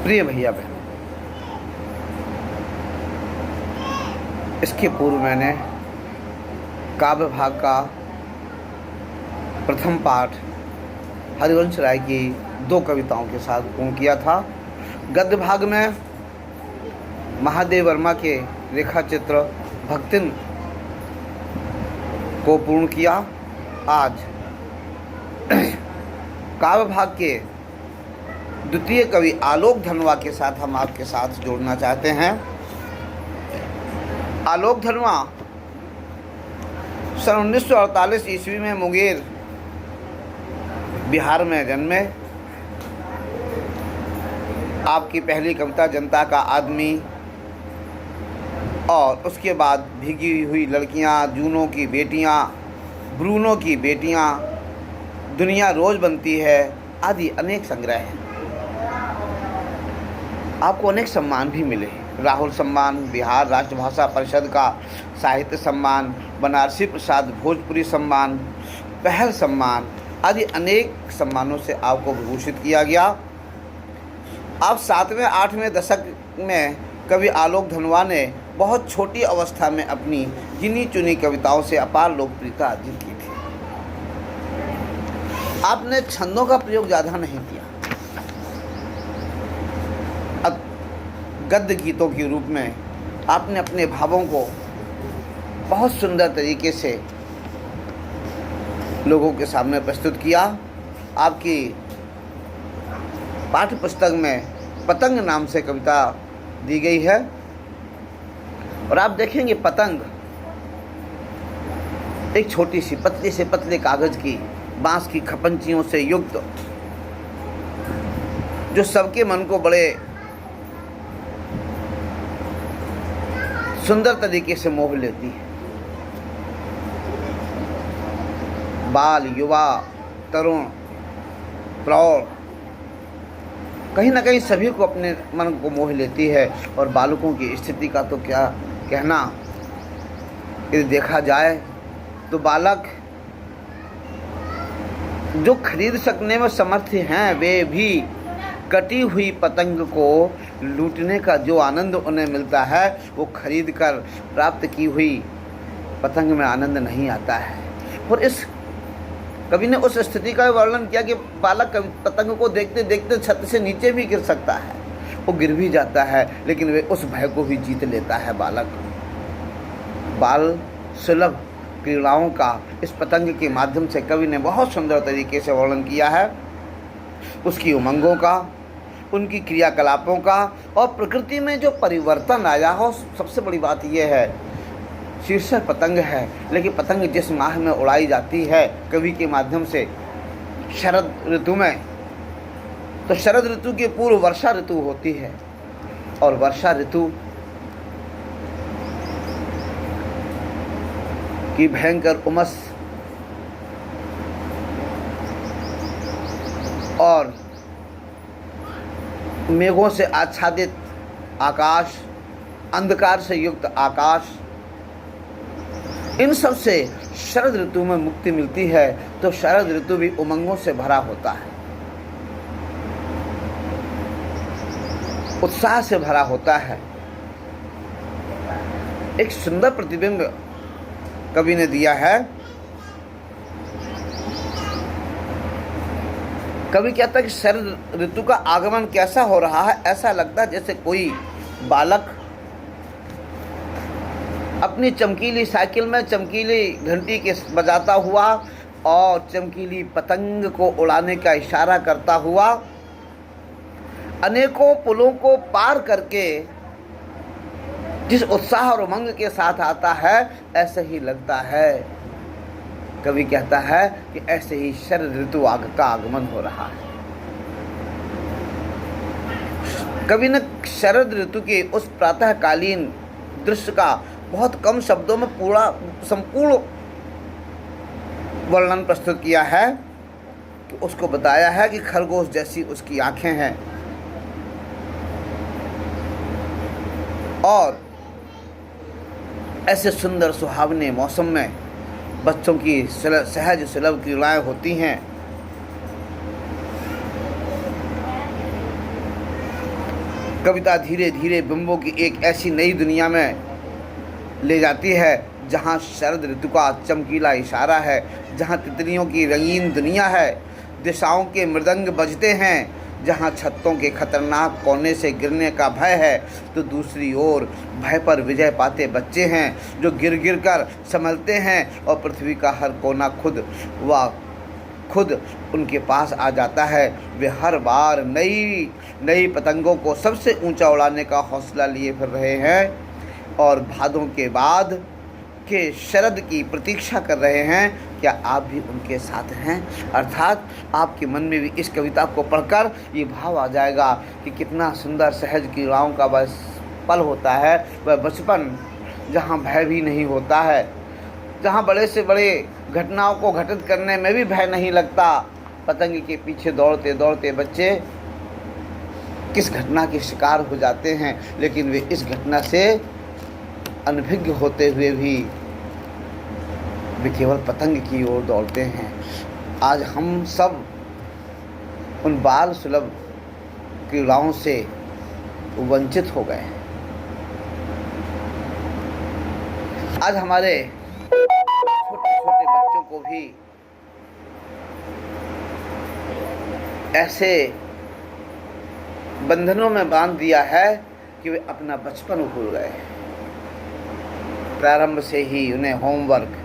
प्रिय भैया बहन, इसके पूर्व मैंने काव्य भाग का प्रथम पाठ हरिवंश राय की 2 कविताओं के साथ पूर्ण किया था। गद्य भाग में महादेव वर्मा के रेखा चित्र भक्तिन को पूर्ण किया। आज काव्य भाग के द्वितीय कवि आलोक धनवा के साथ हम आपके साथ जोड़ना चाहते हैं। आलोक धनवा सन 1948 ईस्वी में मुंगेर बिहार में जन्मे। आपकी पहली कविता जनता का आदमी और उसके बाद भीगी हुई लड़कियां, जूनों की बेटियां, ब्रूनो की बेटियां, दुनिया रोज बनती है आदि अनेक संग्रह हैं। आपको अनेक सम्मान भी मिले। राहुल सम्मान, बिहार राष्ट्रभाषा परिषद का साहित्य सम्मान, बनारसी प्रसाद भोजपुरी सम्मान, पहल सम्मान आदि अनेक सम्मानों से आपको विभूषित किया गया। आप 7वें 8वें दशक में कवि आलोक धनवा ने बहुत छोटी अवस्था में अपनी गिनी चुनी कविताओं से अपार लोकप्रियता अर्जित की थी। आपने छंदों का प्रयोग ज़्यादा नहीं किया। गद्य गीतों के रूप में आपने अपने भावों को बहुत सुंदर तरीके से लोगों के सामने प्रस्तुत किया। आपकी पाठ्य पुस्तक में पतंग नाम से कविता दी गई है और आप देखेंगे पतंग एक छोटी सी पतली से पतले कागज की बांस की खपंचियों से युक्त, जो सबके मन को बड़े सुंदर तरीके से मोह लेती है। बाल, युवा, तरुण, प्रौढ़ कहीं ना कहीं सभी को अपने मन को मोह लेती है। और बालकों की स्थिति का तो क्या कहना। यदि देखा जाए तो बालक जो खरीद सकने में समर्थ हैं, वे भी कटी हुई पतंग को लूटने का जो आनंद उन्हें मिलता है, वो खरीद कर प्राप्त की हुई पतंग में आनंद नहीं आता है। और इस कवि ने उस स्थिति का वर्णन किया कि बालक पतंग को देखते देखते छत से नीचे भी गिर सकता है, वो गिर भी जाता है, लेकिन वे उस भय को भी जीत लेता है। बालक बाल सुलभ क्रीड़ाओं का इस पतंग के माध्यम से कवि ने बहुत सुंदर तरीके से वर्णन किया है। उसकी उमंगों का, उनकी क्रियाकलापों का और प्रकृति में जो परिवर्तन आया हो। सबसे बड़ी बात यह है, शीर्षक पतंग है, लेकिन पतंग जिस माह में उड़ाई जाती है कवि के माध्यम से, शरद ऋतु में, तो शरद ऋतु के पूर्व वर्षा ऋतु होती है और वर्षा ऋतु की भयंकर उमस और मेघों से आच्छादित आकाश, अंधकार से युक्त आकाश, इन सब से शरद ऋतु में मुक्ति मिलती है। तो शरद ऋतु भी उमंगों से भरा होता है, उत्साह से भरा होता है। एक सुंदर प्रतिबिंब कवि ने दिया है। कवि कहता है कि शरद ऋतु का आगमन कैसा हो रहा है, ऐसा लगता है जैसे कोई बालक अपनी चमकीली साइकिल में चमकीली घंटी के बजाता हुआ और चमकीली पतंग को उड़ाने का इशारा करता हुआ अनेकों पुलों को पार करके जिस उत्साह और उमंग के साथ आता है, ऐसे ही लगता है। कवि कहता है कि ऐसे ही शरद ऋतु का आगमन हो रहा है। कवि ने शरद ऋतु के उस प्रातःकालीन दृश्य का बहुत कम शब्दों में पूरा संपूर्ण वर्णन प्रस्तुत किया है। कि उसको बताया है कि खरगोश जैसी उसकी आंखें हैं और ऐसे सुंदर सुहावने मौसम में बच्चों की सहज सुलभ क्रीड़ाएँ होती हैं। कविता धीरे धीरे बिंबों की एक ऐसी नई दुनिया में ले जाती है जहाँ शरद ऋतु का चमकीला इशारा है, जहाँ तितलियों की रंगीन दुनिया है, दिशाओं के मृदंग बजते हैं, जहाँ छत्तों के खतरनाक कोने से गिरने का भय है, तो दूसरी ओर भय पर विजय पाते बच्चे हैं जो गिर गिर कर संभलते हैं और पृथ्वी का हर कोना खुद उनके पास आ जाता है। वे हर बार नई नई पतंगों को सबसे ऊंचा उड़ाने का हौसला लिए फिर रहे हैं और भादों के बाद के शरद की प्रतीक्षा कर रहे हैं। क्या आप भी उनके साथ हैं? अर्थात आपके मन में भी इस कविता को पढ़कर ये भाव आ जाएगा कि कितना सुंदर सहज क्रीड़ाओं का वह पल होता है, वह बचपन जहाँ भय भी नहीं होता है, जहाँ बड़े से बड़े घटनाओं को घटित करने में भी भय नहीं लगता। पतंग के पीछे दौड़ते दौड़ते बच्चे किस घटना के शिकार हो जाते हैं, लेकिन वे इस घटना से अनभिज्ञ होते हुए भी वे केवल पतंग की ओर दौड़ते हैं। आज हम सब उन बाल सुलभ क्रीड़ाओं से वंचित हो गए हैं। आज हमारे छोटे छोटे बच्चों को भी ऐसे बंधनों में बांध दिया है कि वे अपना बचपन भूल गए। प्रारंभ से ही उन्हें होमवर्क,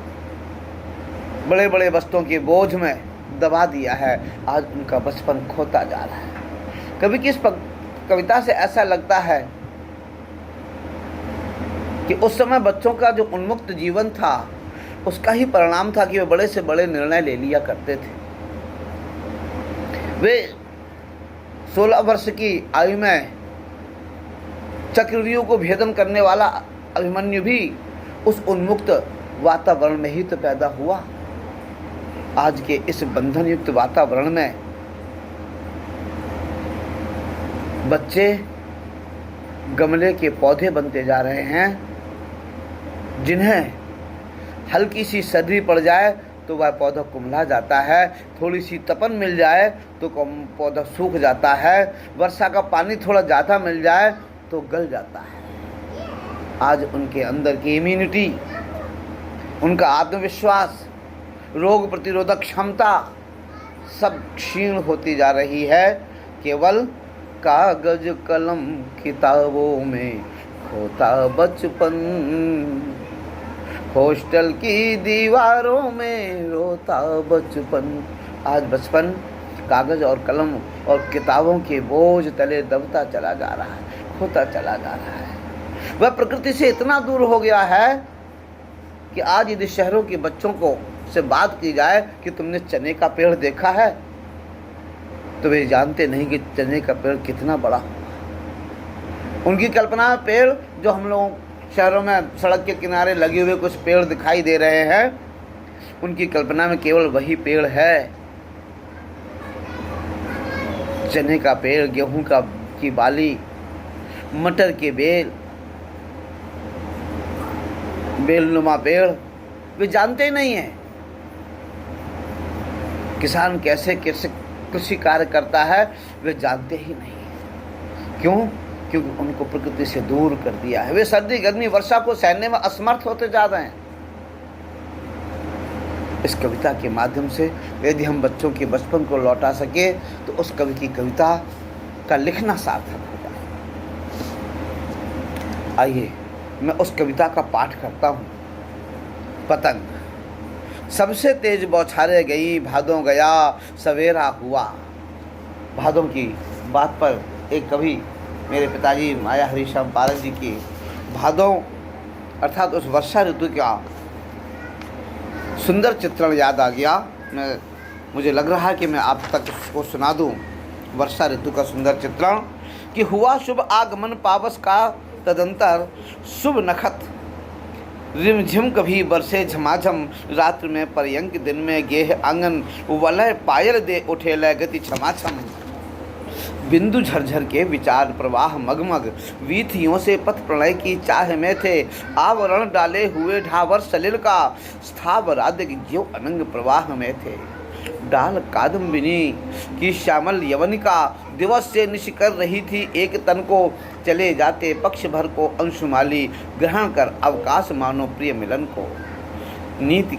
बड़े बड़े वस्तुओं के बोझ में दबा दिया है। आज उनका बचपन खोता जा रहा है। कभी किस कविता से ऐसा लगता है कि उस समय बच्चों का जो उन्मुक्त जीवन था उसका ही परिणाम था कि वे बड़े से बड़े निर्णय ले लिया करते थे। वे 16 वर्ष की आयु में चक्रव्यूह को भेदन करने वाला अभिमन्यु भी उस उन्मुक्त वातावरण में ही तो पैदा हुआ। आज के इस बंधन युक्त वातावरण में बच्चे गमले के पौधे बनते जा रहे हैं, जिन्हें हल्की सी सर्दी पड़ जाए तो वह पौधा कुम्हला जाता है, थोड़ी सी तपन मिल जाए तो पौधा सूख जाता है, वर्षा का पानी थोड़ा ज़्यादा मिल जाए तो गल जाता है। आज उनके अंदर की इम्यूनिटी, उनका आत्मविश्वास, रोग प्रतिरोधक क्षमता सब क्षीण होती जा रही है। केवल कागज कलम किताबों में खोता बचपन, हॉस्टल की दीवारों में रोता बचपन। आज बचपन कागज और कलम और किताबों के बोझ तले दबता चला जा रहा है, खोता चला जा रहा है। वह प्रकृति से इतना दूर हो गया है कि आज यदि शहरों के बच्चों को से बात की जाए कि तुमने चने का पेड़ देखा है, तो वे जानते नहीं कि चने का पेड़ कितना बड़ा होगा। उनकी कल्पना में पेड़ जो हम लोग शहरों में सड़क के किनारे लगे हुए कुछ पेड़ दिखाई दे रहे हैं, उनकी कल्पना में केवल वही पेड़ है। चने का पेड़, गेहूं की बाली, मटर के बेलनुमा पेड़ वे जानते ही नहीं हैं। किसान कैसे कृषि कार्य करता है वे जानते ही नहीं। क्यों? क्योंकि उनको प्रकृति से दूर कर दिया है। वे सर्दी, गर्मी, वर्षा को सहने में असमर्थ होते जा रहे हैं। इस कविता के माध्यम से यदि हम बच्चों के बचपन को लौटा सके तो उस कवि की कविता का लिखना सार्थक हो जाए। आइए मैं उस कविता का पाठ करता हूँ। पतंग। सबसे तेज बौछारे गई, भादों गया सवेरा हुआ। भादों की बात पर एक कवि मेरे पिताजी माया हरिश्याम पारक जी की भादों अर्थात उस वर्षा ऋतु का सुंदर चित्रण याद आ गया। मुझे लग रहा है कि मैं आप तक उसको सुना दूं। वर्षा ऋतु का सुंदर चित्रण कि हुआ शुभ आगमन पावस का, तदंतर शुभ नखत रिमझिम कभी बरसे झमाझम, रात्र में पर्यंक दिन में गेह आंगन, वलय पायल दे उठे लय गति छमाछम। बिंदु झरझर के विचार प्रवाह मगमग, वीथियों से पथ प्रणय की चाह में थे। आवरण डाले हुए ढावर सलिल का, स्थावर आदि ज्यो अनंग प्रवाह में थे। डाल कादम्बिनी की श्यामल यवनिका दिवस से निश कर रही थी एक तन को, चले जाते पक्ष भर को अंशुमाली, ग्रहण कर अवकाश मानो प्रिय मिलन को। नीति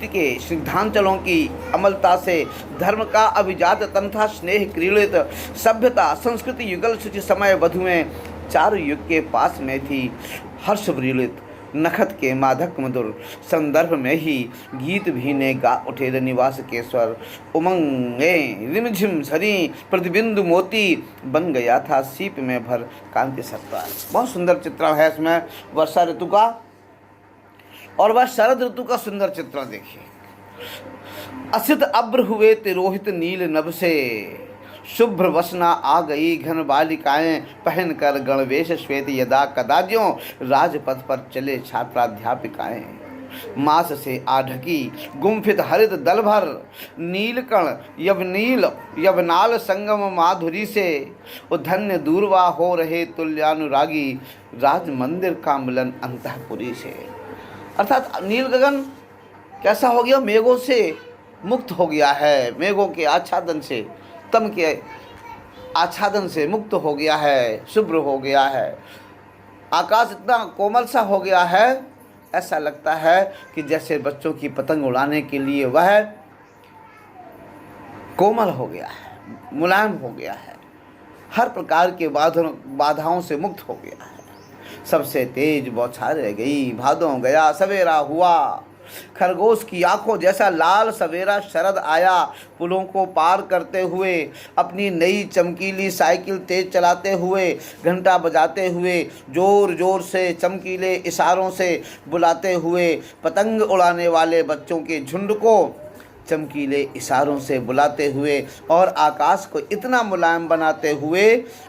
के सिद्धांचलों की अमलता से धर्म का अभिजात तन था स्नेह क्रीड़ित, सभ्यता संस्कृति युगल शुचि समय वधुएं चारु युग के पास में थी हर्ष व्रीलित। नखत के माधक मधुर संदर्भ में ही गीत भी ने गा उठे निवास के स्वर, उमंगे रिमझिम झरी प्रतिबिंदु मोती, बन गया था सीप में भर कांति सत्ता। बहुत सुंदर चित्रण है इसमें वर्षा ऋतु का, और वह शरद ऋतु का सुंदर चित्रण देखिए। असित अब्र हुए तिरोहित नील नभ से, शुभ्र वसना आ गई घन बालिकाएं, पहनकर गणवेश श्वेत यदा कदाज्यों, राजपथ पर चले छात्राध्यापिकाएं। मास से आढकी गुम्फित हरित दल भर, नीलकण यवनाल संगम माधुरी से, उधन्य दूरवा हो रहे तुल्यानुरागी, राज मंदिर का मिलन अंतःपुरी से। अर्थात नील गगन कैसा हो गया, मेघों से मुक्त हो गया है, मेघों के आच्छादन से, तम के आच्छादन से मुक्त हो गया है, शुभ्र हो गया है। आकाश इतना कोमल सा हो गया है, ऐसा लगता है कि जैसे बच्चों की पतंग उड़ाने के लिए वह कोमल हो गया है, मुलायम हो गया है, हर प्रकार के बाधाओं से मुक्त हो गया है। सबसे तेज बौछारें गई, भादों गया सवेरा हुआ, खरगोश की आंखों जैसा लाल सवेरा शरद आया। पुलों को पार करते हुए, अपनी नई चमकीली साइकिल तेज चलाते हुए, घंटा बजाते हुए, जोर जोर से चमकीले इशारों से बुलाते हुए, पतंग उड़ाने वाले बच्चों के झुंड को चमकीले इशारों से बुलाते हुए, और आकाश को इतना मुलायम बनाते हुए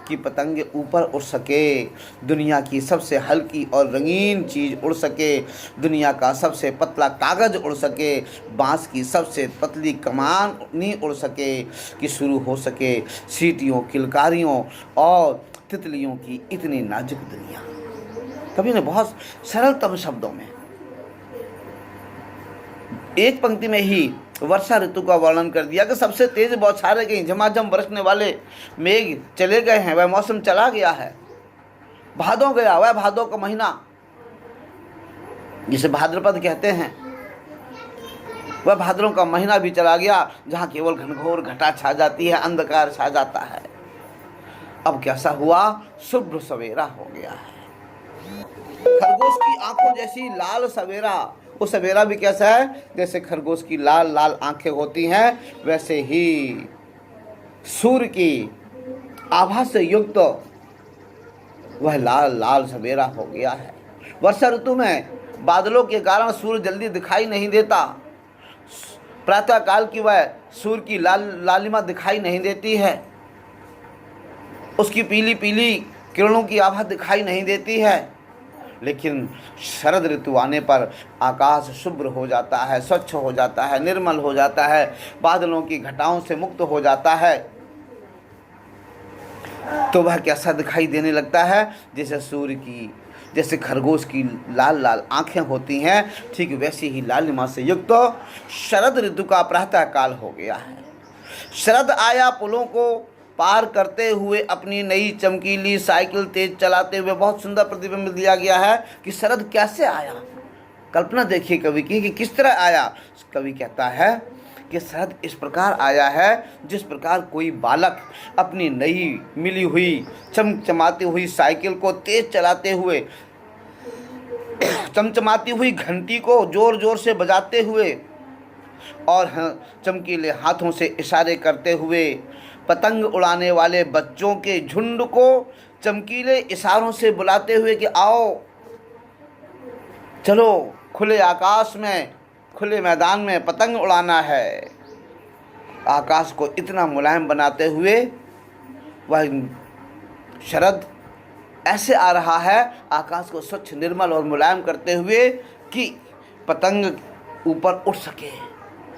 कि पतंगे ऊपर उड़ सके, दुनिया की सबसे हल्की और रंगीन चीज़ उड़ सके, दुनिया का सबसे पतला कागज़ उड़ सके, बांस की सबसे पतली कमान नहीं उड़ सके, कि शुरू हो सके सीटियों, किलकारियों और तितलियों की इतनी नाजुक दुनिया। कवि ने बहुत सरलतम शब्दों में एक पंक्ति में ही वर्षा ऋतु का वर्णन कर दिया कि सबसे तेज बौछारें गई, झमाझम बरसने वाले मेघ चले गए हैं, वह मौसम चला गया है। भादों गया, वह भादों का महीना जिसे भाद्रपद कहते हैं, वह भाद्रों का महीना भी चला गया, जहाँ केवल घनघोर घटा छा जाती है, अंधकार छा जाता है। अब कैसा हुआ, शुभ्र सवेरा हो गया है। खरगोश की आंखों जैसी लाल सवेरा, वो सवेरा भी कैसा है, जैसे खरगोश की लाल लाल आंखें होती हैं, वैसे ही सूर्य की आभा से युक्त वह लाल लाल सवेरा हो गया है। वर्षा ऋतु में बादलों के कारण सूर्य जल्दी दिखाई नहीं देता, प्रातः काल की वह सूर्य की लालिमा दिखाई नहीं देती है, उसकी पीली पीली किरणों की आभा दिखाई नहीं देती है। लेकिन शरद ऋतु आने पर आकाश शुभ्र हो जाता है, स्वच्छ हो जाता है, निर्मल हो जाता है, बादलों की घटाओं से मुक्त हो जाता है, तो वह कैसा दिखाई देने लगता है, जैसे सूर्य की, जैसे खरगोश की लाल लाल आंखें होती हैं, ठीक वैसी ही लालिमा से युक्त तो शरद ऋतु का प्रातः काल हो गया है। शरद आया पुलों को पार करते हुए, अपनी नई चमकीली साइकिल तेज चलाते हुए। बहुत सुंदर प्रतिबिंब दिया गया है कि शरद कैसे आया। कल्पना देखिए कवि की कि किस तरह आया। कवि कहता है कि शरद इस प्रकार आया है जिस प्रकार कोई बालक अपनी नई मिली हुई चमचमाती हुई साइकिल को तेज चलाते हुए, चमचमाती हुई घंटी को जोर जोर से बजाते हुए और चमकीले हाथों से इशारे करते हुए, पतंग उड़ाने वाले बच्चों के झुंड को चमकीले इशारों से बुलाते हुए कि आओ चलो खुले आकाश में, खुले मैदान में पतंग उड़ाना है। आकाश को इतना मुलायम बनाते हुए वह शरद ऐसे आ रहा है, आकाश को स्वच्छ निर्मल और मुलायम करते हुए कि पतंग ऊपर उड़ सके,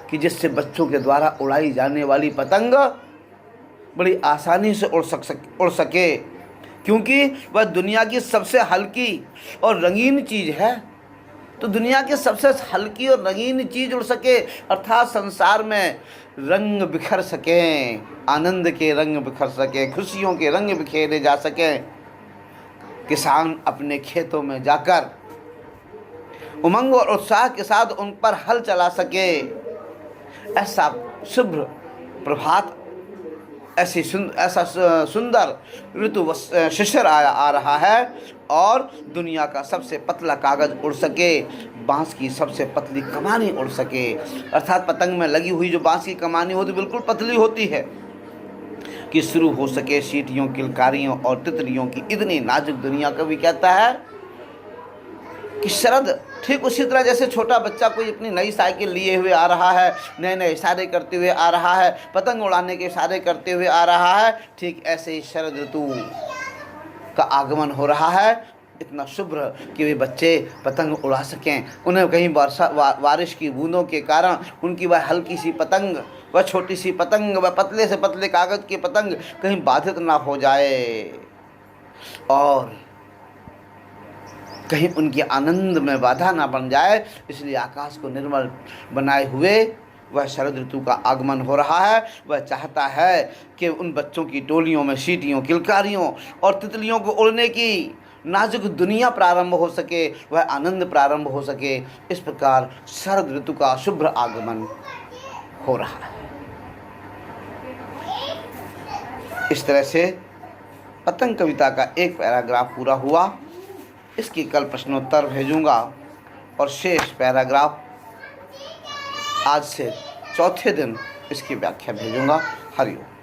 कि जिससे बच्चों के द्वारा उड़ाई जाने वाली पतंग बड़ी आसानी से उड़ सके, क्योंकि वह दुनिया की सबसे हल्की और रंगीन चीज़ है। तो दुनिया की सबसे हल्की और रंगीन चीज उड़ सके, अर्थात संसार में रंग बिखर सके, आनंद के रंग बिखर सके, खुशियों के रंग बिखेरे जा सके। किसान अपने खेतों में जाकर उमंग और उत्साह के साथ उन पर हल चला सके। ऐसा शुभ प्रभात, ऐसा सुंदर ऋतु शिशिर आ रहा है और दुनिया का सबसे पतला कागज उड़ सके, बांस की सबसे पतली कमानी उड़ सके। अर्थात पतंग में लगी हुई जो बांस की कमानी होती बिल्कुल पतली होती है कि शुरू हो सके सीटियों, किलकारियों और तितलियों की इतनी नाजुक दुनिया। कवि कहता है कि शरद ठीक उसी तरह जैसे छोटा बच्चा कोई अपनी नई साइकिल लिए हुए आ रहा है, नए नए इशारे करते हुए आ रहा है, पतंग उड़ाने के इशारे करते हुए आ रहा है, ठीक ऐसे ही शरद ऋतु का आगमन हो रहा है, इतना शुभ्र कि वे बच्चे पतंग उड़ा सकें। उन्हें कहीं बारिश की बूंदों के कारण उनकी वह हल्की सी पतंग, वह छोटी सी पतंग, वह पतले से पतले कागज की पतंग कहीं बाधित ना हो जाए और कहीं उनके आनंद में बाधा ना बन जाए। इसलिए आकाश को निर्मल बनाए हुए वह शरद ऋतु का आगमन हो रहा है। वह चाहता है कि उन बच्चों की टोलियों में सीटियों, किलकारियों और तितलियों को उड़ने की नाजुक दुनिया प्रारंभ हो सके, वह आनंद प्रारंभ हो सके। इस प्रकार शरद ऋतु का शुभ आगमन हो रहा है। इस तरह से पतंग कविता का एक पैराग्राफ पूरा हुआ। इसकी कल प्रश्नोत्तर भेजूंगा और शेष पैराग्राफ आज से चौथे दिन इसकी व्याख्या भेजूंगा। हरिओम।